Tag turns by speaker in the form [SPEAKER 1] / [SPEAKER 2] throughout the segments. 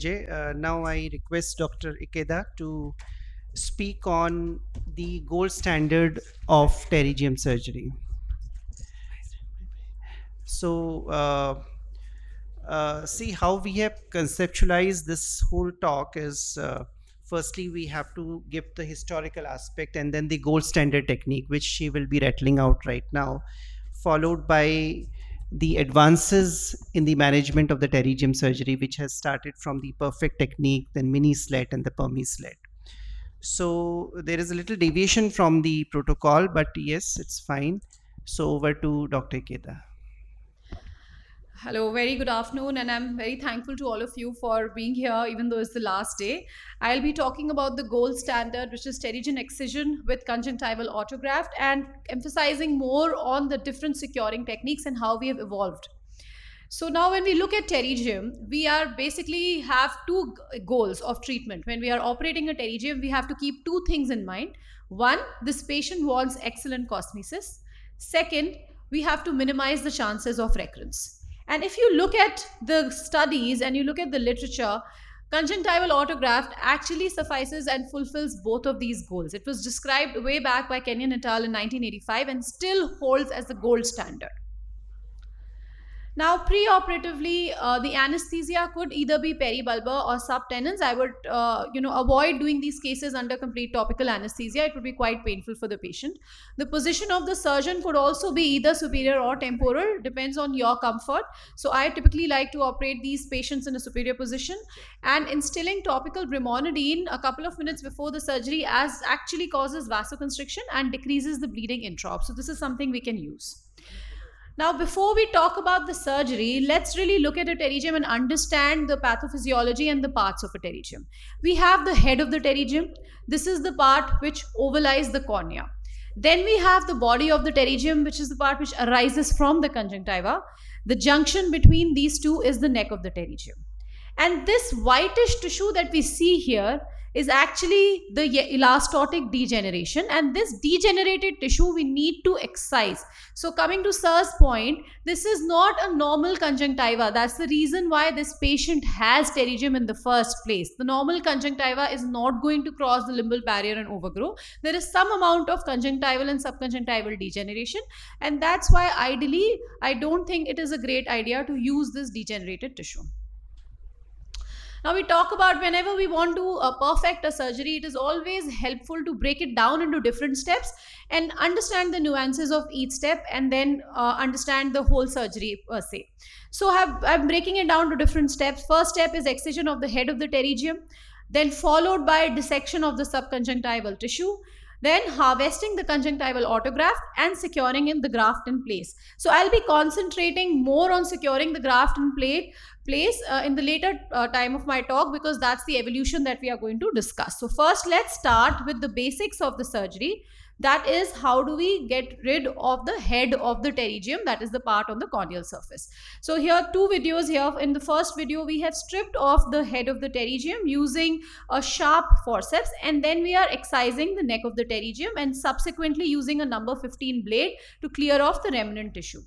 [SPEAKER 1] Now I request Dr. Ikeda to speak on the gold standard of pterygium surgery. So, see how we have conceptualized this whole talk is firstly we have to give the historical aspect and then the gold standard technique, which she will be rattling out right now, followed by the advances in the management of the pterygium surgery, which has started from the perfect technique, then mini slet and the permi slet. So there is a little deviation from the protocol, but yes, it's fine. So over to Dr. Ikeda.
[SPEAKER 2] Hello, very good afternoon, and I'm very thankful to all of you for being here, even though it's the last day. I'll be talking about the gold standard, which is pterygium excision with conjunctival autograft, and emphasizing more on the different securing techniques and how we have evolved. So now when we look at pterygium, we are basically have two goals of treatment. When we are operating a pterygium, we have to keep two things in mind. One, this patient wants excellent cosmesis. Second, we have to minimize the chances of recurrence. And if you look at the studies and you look at the literature, conjunctival autograft actually suffices and fulfills both of these goals. It was described way back by Kenyon et al. In 1985 and still holds as the gold standard. Now, preoperatively, the anesthesia could either be peribulbar or subtenons. I would, avoid doing these cases under complete topical anesthesia. It would be quite painful for the patient. The position of the surgeon could also be either superior or temporal, depends on your comfort. So, I typically like to operate these patients in a superior position. And instilling topical brimonidine a couple of minutes before the surgery as actually causes vasoconstriction and decreases the bleeding intraop. So, this is something we can use. Now, before we talk about the surgery, let's really look at a pterygium and understand the pathophysiology and the parts of a pterygium. We have the head of the pterygium. This is the part which ovalize the cornea. Then we have the body of the pterygium, which is the part which arises from the conjunctiva. The junction between these two is the neck of the pterygium. And this whitish tissue that we see here is actually the elastotic degeneration, and this degenerated tissue we need to excise. So coming to Sir's point, this is not a normal conjunctiva. That's the reason why this patient has pterygium in the first place. The normal conjunctiva is not going to cross the limbal barrier and overgrow. There is some amount of conjunctival and subconjunctival degeneration, and that's why ideally I don't think it is a great idea to use this degenerated tissue. Now we talk about whenever we want to perfect a surgery, it is always helpful to break it down into different steps and understand the nuances of each step and then understand the whole surgery per se. So I'm breaking it down to different steps. First step is excision of the head of the pterygium, then followed by dissection of the subconjunctival tissue, then harvesting the conjunctival autograft and securing in the graft in place. So I'll be concentrating more on securing the graft in place in the later time of my talk, because that's the evolution that we are going to discuss. So first, let's start with the basics of the surgery. That is, how do we get rid of the head of the pterygium, that is the part on the corneal surface. So here two videos here. In the first video, we have stripped off the head of the pterygium using a sharp forceps, and then we are excising the neck of the pterygium and subsequently using a number 15 blade to clear off the remnant tissue.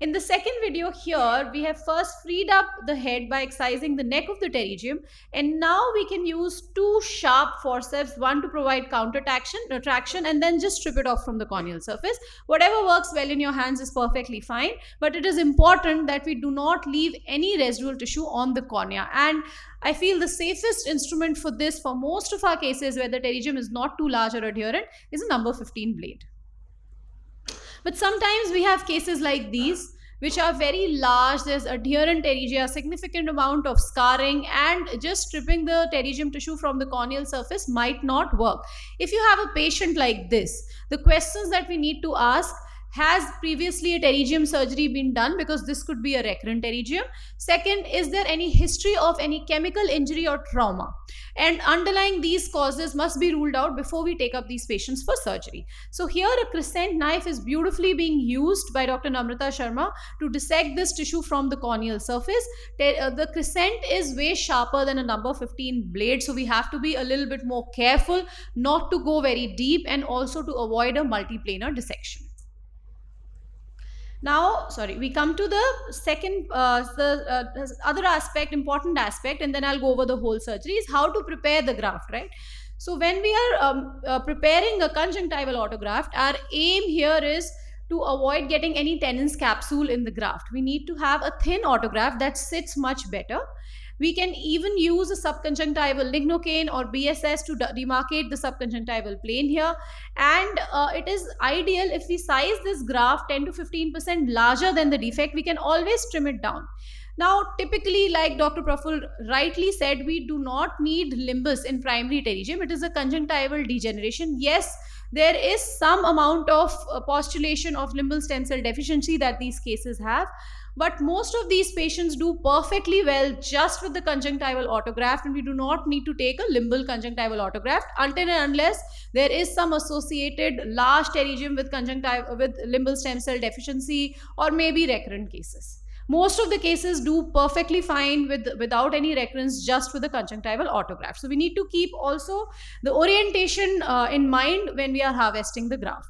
[SPEAKER 2] In the second video here, we have first freed up the head by excising the neck of the pterygium, and now we can use two sharp forceps, one to provide counter traction, and then just strip it off from the corneal surface. Whatever works well in your hands is perfectly fine, but it is important that we do not leave any residual tissue on the cornea. And I feel the safest instrument for this, for most of our cases where the pterygium is not too large or adherent, is a number 15 blade. But sometimes we have cases like these, which are very large. There's adherent pterygia, significant amount of scarring, and just stripping the pterygium tissue from the corneal surface might not work. If you have a patient like this, the questions that we need to ask: has previously a pterygium surgery been done, because this could be a recurrent pterygium? Second, is there any history of any chemical injury or trauma? And underlying these causes must be ruled out before we take up these patients for surgery. So here a crescent knife is beautifully being used by Dr. Namrata Sharma to dissect this tissue from the corneal surface. The crescent is way sharper than a number 15 blade, so we have to be a little bit more careful not to go very deep and also to avoid a multiplanar dissection. Now, sorry, we come to the second, the other aspect, important aspect, and then I'll go over the whole surgery, is how to prepare the graft, right? So when we are preparing a conjunctival autograft, our aim here is to avoid getting any Tennant's capsule in the graft. We need to have a thin autograft that sits much better. We can even use a subconjunctival lignocaine or BSS to demarcate the subconjunctival plane here. And it is ideal if we size this graft 10 to 15% larger than the defect, we can always trim it down. Now, typically, like Dr. Praful rightly said, we do not need limbus in primary pterygium. It is a conjunctival degeneration. Yes, there is some amount of postulation of limbal stem cell deficiency that these cases have, but most of these patients do perfectly well just with the conjunctival autograft, and we do not need to take a limbal conjunctival autograft until and unless there is some associated large pterygium with conjunctival with limbal stem cell deficiency or maybe recurrent cases. Most of the cases do perfectly fine without any recurrence just with the conjunctival autograft. So we need to keep also the orientation in mind when we are harvesting the graft.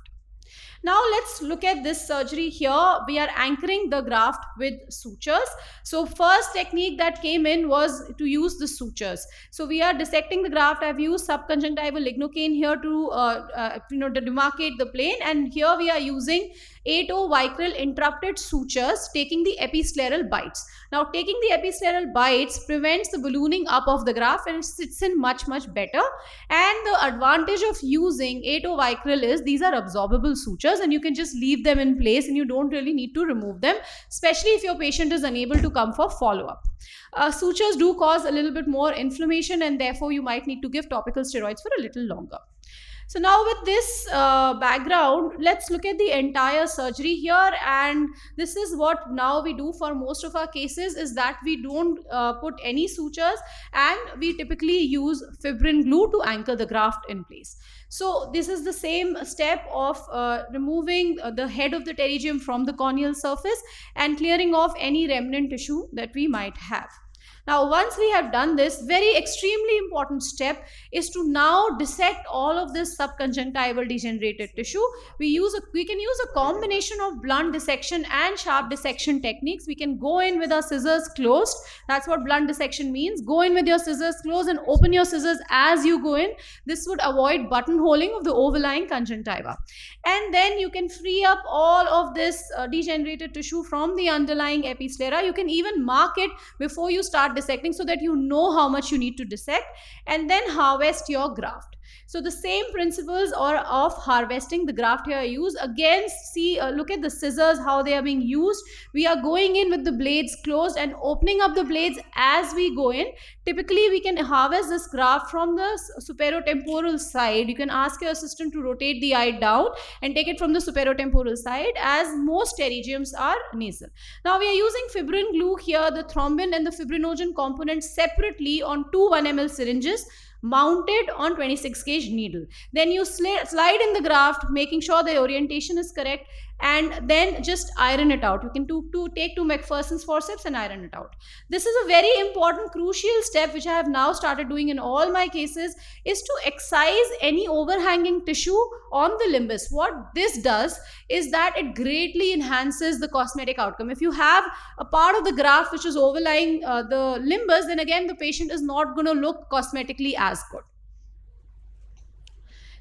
[SPEAKER 2] Now let's look at this surgery here. We are anchoring the graft with sutures. So first technique that came in was to use the sutures. So we are dissecting the graft. I've used subconjunctival lignocaine here to demarcate the plane, and here we are using 8-0 vicryl interrupted sutures, taking the episcleral bites. Now taking the episcleral bites prevents the ballooning up of the graft and it sits in much better. And the advantage of using 8-0 vicryl is these are absorbable sutures and you can just leave them in place and you don't really need to remove them, especially if your patient is unable to come for follow-up. Sutures do cause a little bit more inflammation and therefore you might need to give topical steroids for a little longer. So now with this background, let's look at the entire surgery here, and this is what now we do for most of our cases is that we don't put any sutures and we typically use fibrin glue to anchor the graft in place. So this is the same step of removing the head of the pterygium from the corneal surface and clearing off any remnant tissue that we might have. Now, once we have done this, very extremely important step is to now dissect all of this subconjunctival degenerated tissue. We can use a combination of blunt dissection and sharp dissection techniques. We can go in with our scissors closed. That's what blunt dissection means. Go in with your scissors closed and open your scissors as you go in. This would avoid buttonholing of the overlying conjunctiva. And then you can free up all of this degenerated tissue from the underlying episclera. You can even mark it before you start dissecting so that you know how much you need to dissect, and then harvest your graft. So the same principles are of harvesting the graft here are used. Again, see, look at the scissors, how they are being used. We are going in with the blades closed and opening up the blades as we go in. Typically, we can harvest this graft from the superotemporal side. You can ask your assistant to rotate the eye down and take it from the superotemporal side, as most pterygiums are nasal. Now we are using fibrin glue here, the thrombin and the fibrinogen components separately on two 1 ml syringes mounted on 26 gauge needle. Then you slide in the graft, making sure the orientation is correct, and then just iron it out. You can take two McPherson's forceps and iron it out. This is a very important, crucial step which I have now started doing in all my cases, is to excise any overhanging tissue on the limbus. What this does is that it greatly enhances the cosmetic outcome. If you have a part of the graft which is overlying the limbus, then again the patient is not going to look cosmetically as good.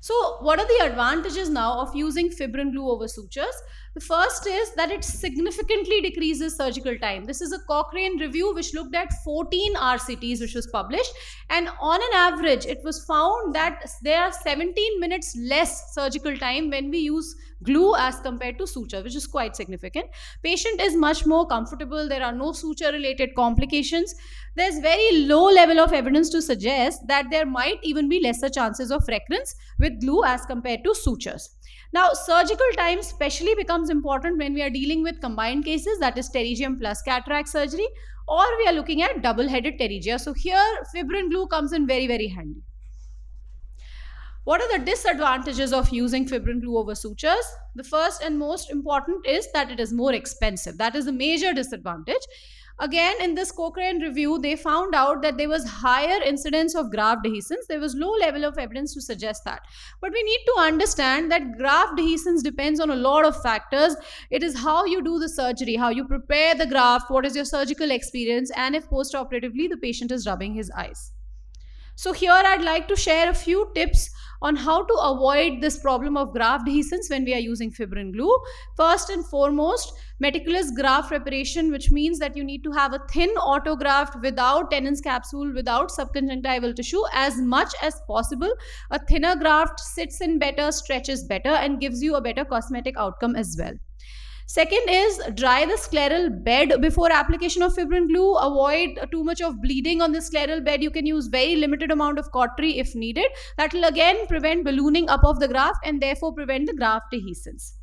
[SPEAKER 2] So what are the advantages now of using fibrin glue over sutures? The first is that it significantly decreases surgical time. This is a Cochrane review which looked at 14 RCTs which was published, and on an average it was found that there are 17 minutes less surgical time when we use glue as compared to suture, which is quite significant. Patient is much more comfortable. There are no suture related complications. There's very low level of evidence to suggest that there might even be lesser chances of recurrence with glue as compared to sutures. Now, surgical time especially becomes important when we are dealing with combined cases, that is pterygium plus cataract surgery, or we are looking at double-headed pterygia. So here fibrin glue comes in very handy. What are the disadvantages of using fibrin glue over sutures? The first and most important is that it is more expensive. That is the major disadvantage. Again, in this Cochrane review, they found out that there was higher incidence of graft dehiscence. There was low level of evidence to suggest that. But we need to understand that graft dehiscence depends on a lot of factors. It is how you do the surgery, how you prepare the graft, what is your surgical experience, and if post-operatively the patient is rubbing his eyes. So here I'd like to share a few tips on how to avoid this problem of graft dehiscence when we are using fibrin glue. First and foremost, meticulous graft preparation, which means that you need to have a thin autograft without Tennant's capsule, without subconjunctival tissue as much as possible. A thinner graft sits in better, stretches better, and gives you a better cosmetic outcome as well. Second is dry the scleral bed before application of fibrin glue. Avoid too much of bleeding on the scleral bed. You can use very limited amount of cautery if needed. That will again prevent ballooning up of the graft and therefore prevent the graft dehiscence.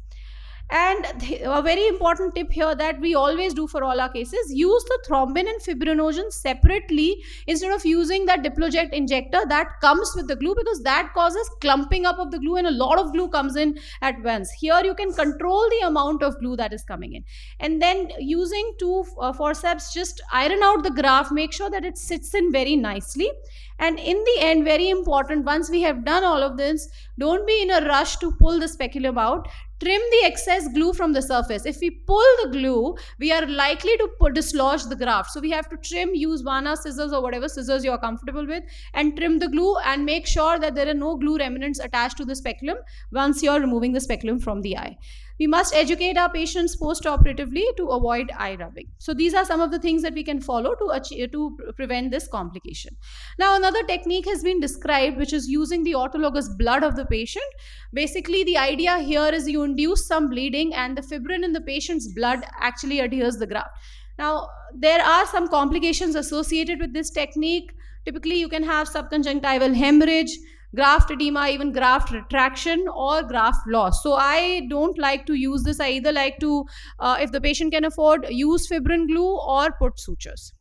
[SPEAKER 2] And a very important tip here that we always do for all our cases, use the thrombin and fibrinogen separately instead of using that Diploject injector that comes with the glue, because that causes clumping up of the glue and a lot of glue comes in at once. Here you can control the amount of glue that is coming in. And then using two forceps, just iron out the graft, make sure that it sits in very nicely. And in the end, very important, once we have done all of this, don't be in a rush to pull the speculum out. Trim the excess glue from the surface. If we pull the glue, we are likely to dislodge the graft. So we have to trim, use Vana scissors or whatever scissors you are comfortable with, and trim the glue and make sure that there are no glue remnants attached to the speculum once you are removing the speculum from the eye. We must educate our patients post-operatively to avoid eye rubbing. So these are some of the things that we can follow to prevent this complication. Now another technique has been described, which is using the autologous blood of the patient. Basically the idea here is you induce some bleeding and the fibrin in the patient's blood actually adheres the graft. Now there are some complications associated with this technique. Typically you can have subconjunctival hemorrhage, graft edema, even graft retraction or graft loss. So I don't like to use this. I either like to, if the patient can afford, use fibrin glue or put sutures.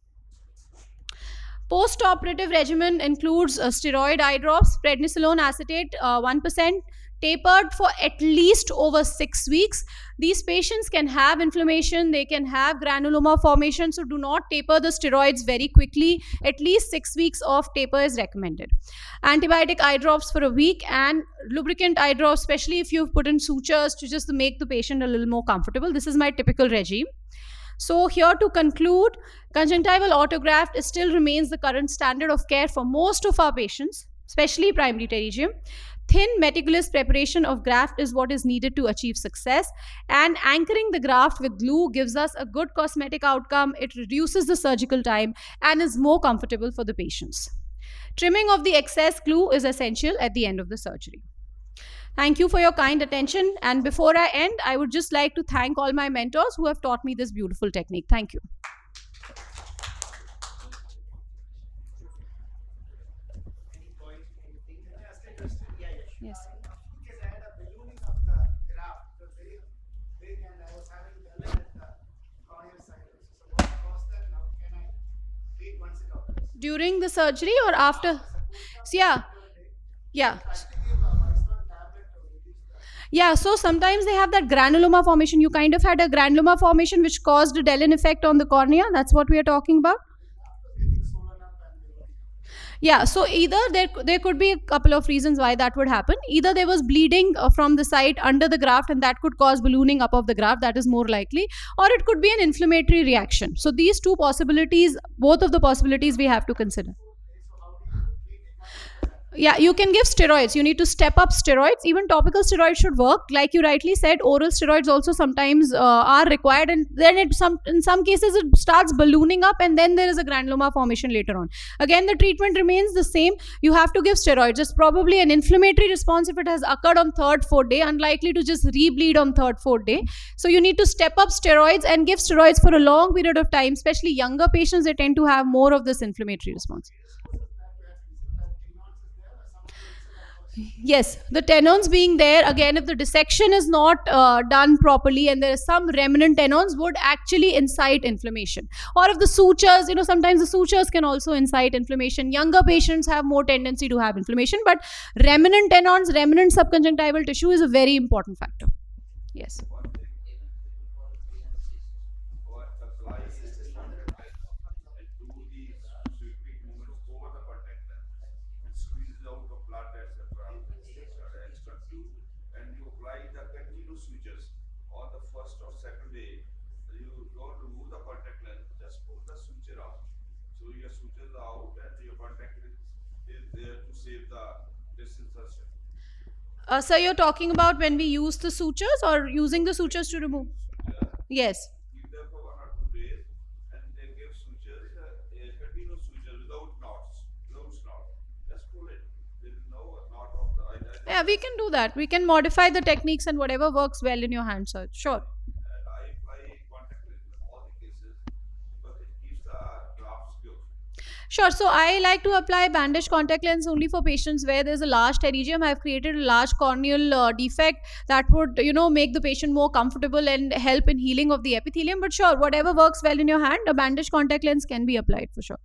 [SPEAKER 2] Post-operative regimen includes steroid eye drops, prednisolone acetate 1%, tapered for at least over 6 weeks. These patients can have inflammation, they can have granuloma formation, so do not taper the steroids very quickly. At least 6 weeks of taper is recommended. Antibiotic eye drops for a week and lubricant eye drops, especially if you've put in sutures to just make the patient a little more comfortable. This is my typical regime. So here to conclude, conjunctival autograft still remains the current standard of care for most of our patients, especially primary pterygium. Thin meticulous preparation of graft is what is needed to achieve success, and anchoring the graft with glue gives us a good cosmetic outcome. It reduces the surgical time and is more comfortable for the patients. Trimming of the excess glue is essential at the end of the surgery. Thank you for your kind attention, and before I end, I would just like to thank all my mentors who have taught me this beautiful technique. Thank you. Yes.
[SPEAKER 3] Because I had a ballooning of the graft, it was very big, and I was having the at the corneal side also. So what caused that? Now can I treat once it occurs?
[SPEAKER 2] During the surgery or after? So, yeah. Yeah, so sometimes they have that granuloma formation. You kind of had a granuloma formation which caused a Dellen effect on the cornea. That's what we are talking about. Yeah, so either there could be a couple of reasons why that would happen. Either there was bleeding from the site under the graft and that could cause ballooning up of the graft, that is more likely, or it could be an inflammatory reaction. So these two possibilities, both of the possibilities we have to consider. Yeah, you can give steroids. You need to step up steroids. Even topical steroids should work. Like you rightly said, oral steroids also sometimes are required, and then in some cases it starts ballooning up and then there is a granuloma formation later on. Again, the treatment remains the same. You have to give steroids. It's probably an inflammatory response if it has occurred on 3rd, 4th day, unlikely to just rebleed on 3rd, 4th day. So you need to step up steroids and give steroids for a long period of time. Especially younger patients, they tend to have more of this inflammatory response. Yes, the tenons being there, again, if the dissection is not done properly and there is some remnant tenons, would actually incite inflammation. Or if the sutures, sometimes the sutures can also incite inflammation. Younger patients have more tendency to have inflammation, but remnant tenons, remnant subconjunctival tissue is a very important factor. Yes.
[SPEAKER 4] there to save the disinsertion.
[SPEAKER 2] So you're talking about when we use the sutures or using the sutures to remove?
[SPEAKER 4] Suture,
[SPEAKER 2] Yes.
[SPEAKER 4] keep them for 1 or 2 days, and then give sutures, a continuous suture without knots, without snot. Just pull it. There is no knot of the.
[SPEAKER 2] Yeah, we can do that. We can modify the techniques and whatever works well in your hand, sir. Sure.
[SPEAKER 4] And I apply contact lens in all the cases because it keeps the graft secure.
[SPEAKER 2] Sure. So I like to apply bandage contact lens only for patients where there's a large pterygium. I've created a large corneal defect that would, make the patient more comfortable and help in healing of the epithelium. But sure, whatever works well in your hand, a bandage contact lens can be applied for sure.